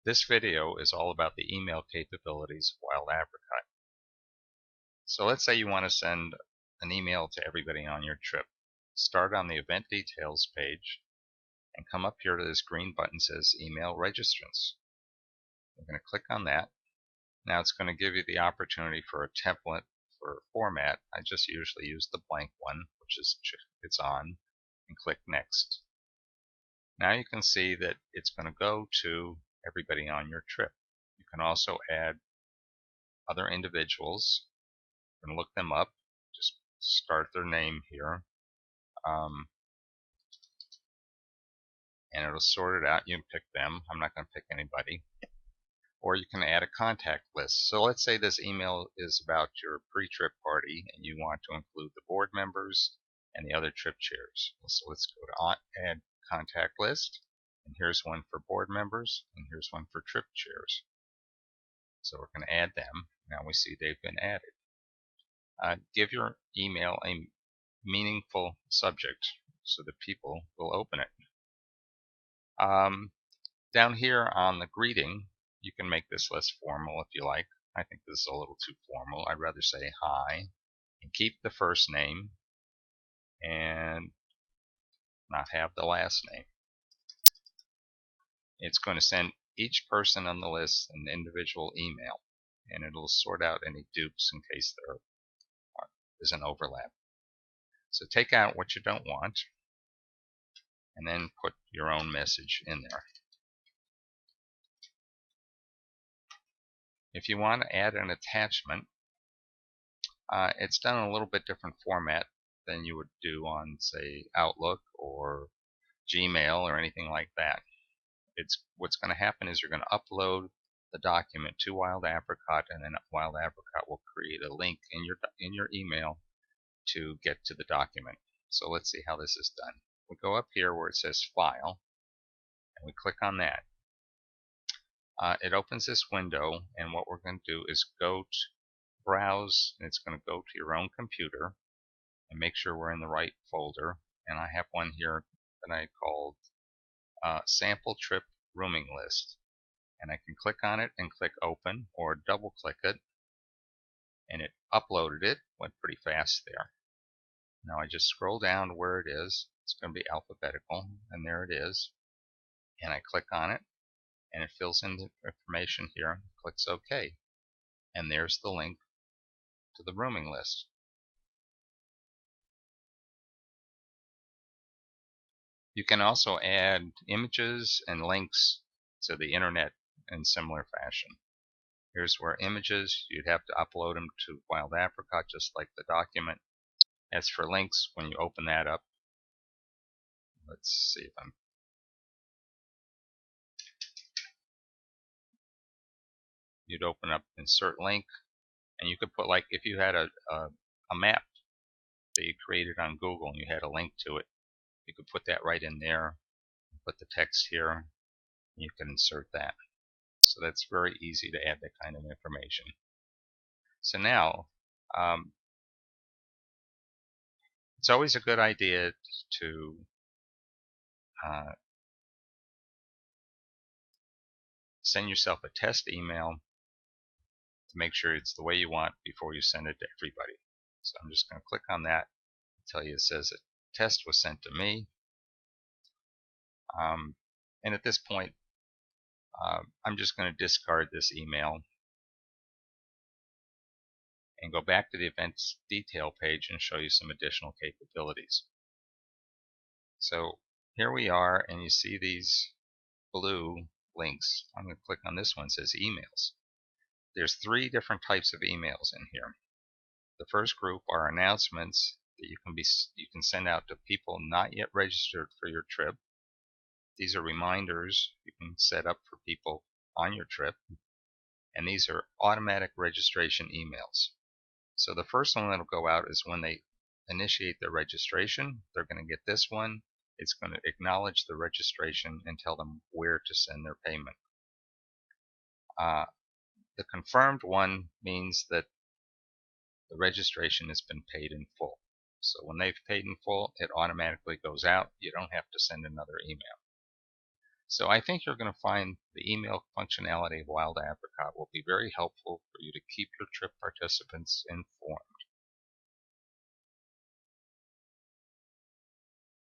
This video is all about the email capabilities of Wild Apricot. So let's say you want to send an email to everybody on your trip. Start on the event details page and come up here to this green button that says email registrants. We're going to click on that. Now it's going to give you the opportunity for a template for format. I just usually use the blank one, which is it's on, and click next. Now you can see that it's going to go to everybody on your trip. You can also add other individuals. You can look them up. Just start their name here, and it'll sort it out. You can pick them. I'm not going to pick anybody. Or you can add a contact list. So let's say this email is about your pre-trip party and you want to include the board members and the other trip chairs. So let's go to add contact list, and here's one for board members and here's one for trip chairs. So we're going to add them. Now we see they've been added. Give your email a meaningful subject so that people will open it. Down here on the greeting, you can make this less formal if you like. I think this is a little too formal. I'd rather say hi and keep the first name and not have the last name. It's going to send each person on the list an individual email, and it'll sort out any dupes in case there is an overlap. So take out what you don't want and then put your own message in there. If you want to add an attachment, it's done in a little bit different format than you would do on, say, Outlook or Gmail or anything like that. What's going to happen is you're going to upload the document to Wild Apricot, and then Wild Apricot will create a link in your email to get to the document. So let's see how this is done. We go up here where it says File, and we click on that. It opens this window, and what we're going to do is go to Browse, and it's going to go to your own computer and make sure we're in the right folder. And I have one here that I called Sample Trip Rooming List. And I can click on it and click Open, or double click it, and it uploaded it. Went pretty fast there. Now I just scroll down to where it is. It's going to be alphabetical, and there it is. And I click on it, and it fills in the information here. Clicks OK, and there's the link to the rooming list. You can also add images and links to the internet in similar fashion. Here's where images, you'd have to upload them to Wild Apricot just like the document. As for links, when you open that up, let's see if you'd open up Insert Link, and you could put, like, if you had a map that you created on Google and you had a link to it, you could put that right in there, put the text here, and you can insert that. So that's very easy to add that kind of information. So now, it's always a good idea to send yourself a test email to make sure it's the way you want before you send it to everybody. So I'm just going to click on that until it says a test was sent to me. And at this point, I'm just going to discard this email and go back to the events detail page and show you some additional capabilities. So here we are, and you see these blue links. I'm going to click on this one. It says emails. There's 3 different types of emails in here. The first group are announcements that you can send out to people not yet registered for your trip. These are reminders you can set up for people on your trip, and these are automatic registration emails. So the first one that'll go out is when they initiate their registration. They're going to get this one. It's going to acknowledge the registration and tell them where to send their payment. The confirmed one means that the registration has been paid in full. So when they've paid in full, it automatically goes out. You don't have to send another email. So I think you're going to find the email functionality of Wild Apricot will be very helpful for you to keep your trip participants informed.